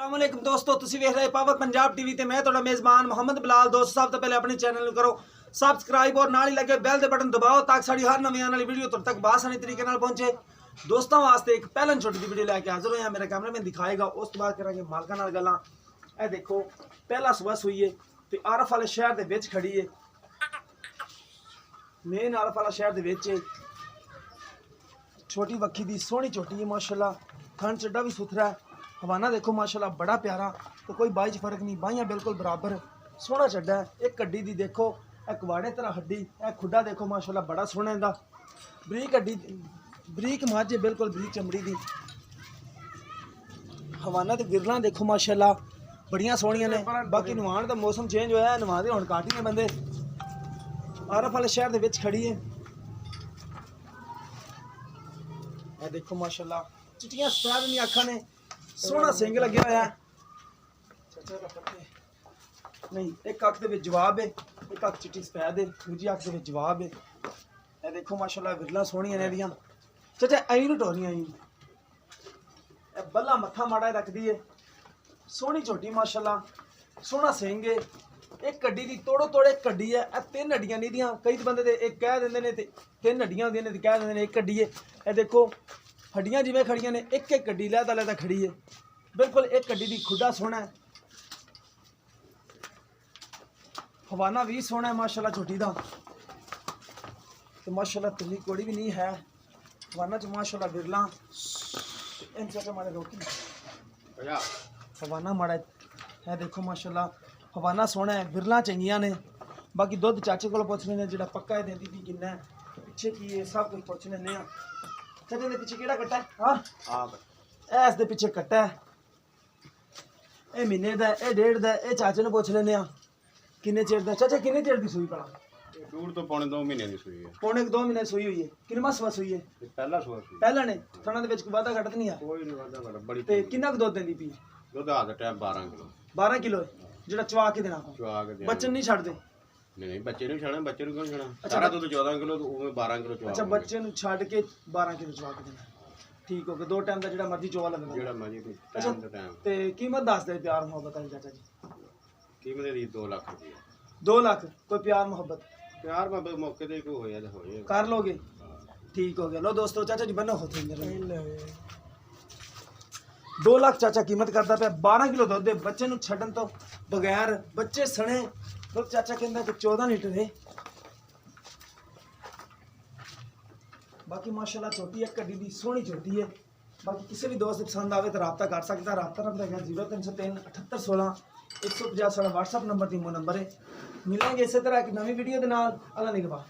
अस्सलामुअलैकुम दोस्तों, तुसी वेख रहे पावर पंजाब टीवी ते मैं तुहाडा मेज़बान मोहम्मद बिलाल। दोस्तों, सब तो पहले अपने चैनल करो सबसक्राइब और नाल ही लगे बेल दे बटन दबाओ ताकि साड़ी हर नवी आने वाली वीडियो तुहाडे तक आसानी तरीके नाल पहुंचे। दोस्तों वास्ते एक पहलन छोटी सी वीडियो लेके हाजिर होया, मेरा कैमरामैन दिखाएगा, उस तो बाद करांगे मालकां नाल गल्लां। ए देखो पहला सुबह सुई है ते आरफ वाले शहर दे विच खड़ी है, मेन आरफ वाला शहर दे विच छोटी वक्खी दी सोहनी छोटी है माशाल्लाह। थन चड्डा भी सुथरा है, हवाना देखो माशाल्लाह बड़ा प्यारा, तो कोई बाई च फर्क नहीं, बाइयां बिल्कुल बराबर, सोहना चड्डा है। एक कड्डी दी देखो एक कवाड़े तरह हड्डी, एक खुड्डा देखो माशाल्लाह बड़ा सोहना इंदा, बरीक हड्डी बरीक मझ है, बिल्कुल बरीक चमड़ी दी। हवाना ते गिरलां देखो माशाल्लाह बड़ियां सोहणियां ने। बाकी नवाण दा मौसम चेंज होया, नवाण दे हुण घट ही ने बंदे। आरफ वाले शहर दे विच खड़ी है, ए देखो माशाल्लाह चिट्टियां सफेद दी अखां ने, सोहना सिंग लगे होया है। नहीं एक अख दे विच जवाब है, एक अख चिट्टी सफेद है, दूजी अख दे विच जवाब है। ए देखो माशाल्लाह विरला सोहणियां ने एदियां। चाचा आई नु टोरियां आई ए बल्ला मत्था माड़ा रखदी है, सोहनी छोटी माशाल्लाह, सोहना सिंग है। एक कड्डी दी तोड़ो तोड़े कड्डी है, ए तीन हड्डियां नहीं दियां, कई बंदे ते एक कह दिंदे ने ते तीन हड्डियां होंदियां ने ते कह दिंदे ने एक कड्डी है। ए देखो हड्डियां जिवें खड़ियां ने, एक एक कड्डी लैदा लैदा खड़ी है, बिल्कुल एक कड्डी दी खुड्डा सोहना है, हवाना भी सोहना है माशाल्लाह छोटी दा, तो माशाल्लाह तिल्ली कोड़ी भी नहीं है। हवाना च माशाल्लाह बिरला इन चाचा मारे रोकी हवाना माड़ा है, देखो माशाल्लाह हवाना सोहना है, बिरला चंगियां ने। बाकी दुध चाचे को पुछ लेने जिहड़ा पक्का है देंदी भी किन्ना है, पिछे की है सब कुछ पुछ लेने। चाचे दे पिछे केड़ा कट्टा है? हां इस दे पिछे कट्टा है, ए महीने दा, ए डेढ़ दा, ए चाचे ने पुछ लेने किन्ने चिर दा। चाचा किन्ने चिर दी सूई पड़ा? दूर तो पौने 2 महीने की सुई है। पौने 2 महीने सुई हुई है। किन्ना सुबह सुई है? पहला सुई सुई पहला ने थणा दे विच कोई वाधा घट नहीं है, कोई नहीं वादा बड़ा बड़ी ते किन्ना क दुध देंदी पी? दुध आ दा टाइम 12 किलो 12 किलो है जेड़ा चवा के देना को, चवा के बच्चन नहीं छड़ दे। नहीं बच्चे नहीं छाना, बच्चे क्यों छाना? सारा दूध 14 किलो तो उमे 12 किलो चवा। अच्छा बच्चे नु छड़ के 12 किलो चवा के देना, ठीक हो गया। दो टाइम दा जेड़ा मर्जी चवा लेना, जेड़ा मर्जी कोई टाइम दा टाइम। ते कीमत दस दे प्यार मोहब्बत है चाचा जी? कीमत दी 2 लाख रुपया। 2 लाख कोई प्यार मोहब्बत? प्यार में मौके ते को होया तो होए कर लोगे, ठीक हो गया। लो दोस्तों चाचा जी बनो होते 2 लाख चाचा कीमत करता पे। 12 किलो दुध दे बच्चे नु छड्डन तो बगैर बच्चे सने दुध चाचा कहंदा कि 14 लीटर है। बाकी माशाल्लाह छोटी एक कड्डी दी सोहनी छोटी है। बाकी किसी भी दोस्त पसंद आवे तो रब्ता कर सकता है। रब्ता नंबर है 0303 7816 150 व्हाट्सएप नंबर 3 नंबर है। मिलेंगे इसी तरह की नवी वीडियो के नाल। अल्लाह निगहबान।